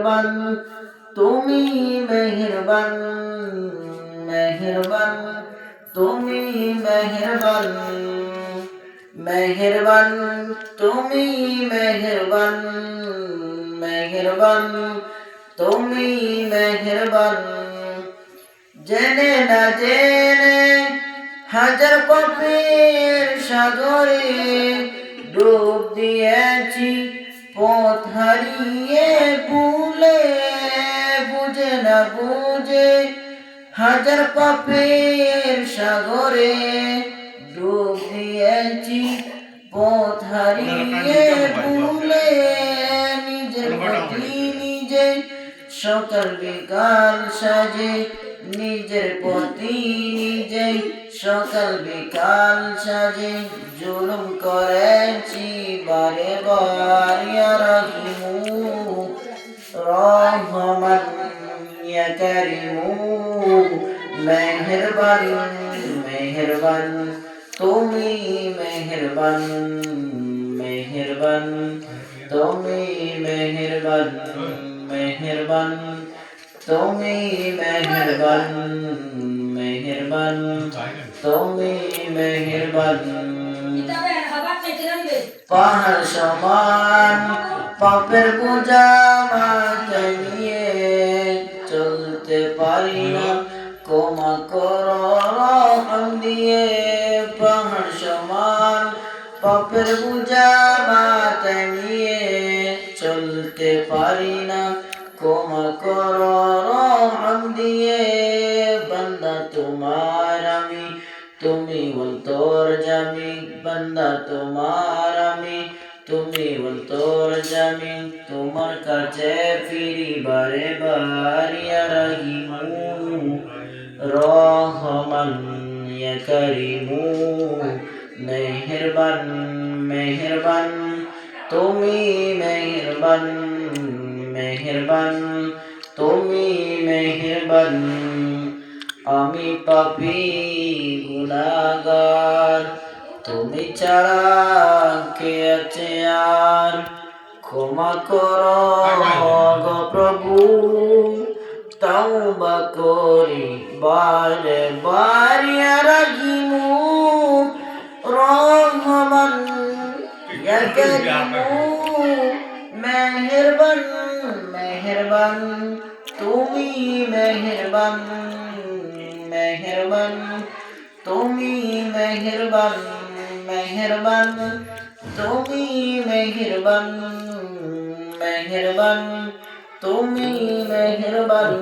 মেহেরবান তুমি মেহেরবান মেহেরবান তুমি মেহেরবান মেহেরবান তুমি মেহেরবান মেহেরবান তুমি মেহেরবান জেনে না জেনে হাজার পাপের সাগরে ডুব দিয়েছি পথ হারিয়ে ভুলে বুঝে না বুঝে হাজার পাপের সাগরে ডুব দিয়েছি পথ হারিয়ে ভুলে নিজের প্রতি নিজে সকাল বিকাল সাজে নিজের প্রতি নিজে সকাল বিকাল সাজে জুলুম করেছি বারে বার ইয়া রাহিমু রহমান ইয়া কারিমু মেহেরবান মেহেরবান তুমি মেহেরবান মেহেরবান তুমি মেহেরবান মেহেরবান তুমি মেহেরবান মেহেরবান তুমি মেহেরবান পাহাড় সমান পাপের বোঝা মাথায় নিয়ে চলতে পারি না ক্ষমা করো রহম দিয়ে পাহাড় সমান পাপের বোঝা মাথায় নিয়ে চলতে পারি না ক্ষমা করো রহম দিয়ে বান্দা তোমার আমি তুমি অন্তর জামি বান্দা তোমার আমি তুমি অন্তর জামি তোমার কাছে ফিরি বারে বার ইয়া রাহিমু রহমান ইয়া কারিমু মেহেরবান মেহেরবান তুমি মেহেরবান মেহেরবান তুমি মেহেরবান আমি পাপী গুনাহগার তুমি ছাড়া কে আছে আর ক্ষমা করো গো প্রভু তওবা করি বারে বার ইয়া রাহিমু রহমান ইয়া কারিমু মেহেরবান মেহেরবান তুমি মেহেরবান মেহেরবান তুমি মেহেরবান মেহেরবান তুমি মেহেরবান মেহেরবান তুমি মেহেরবান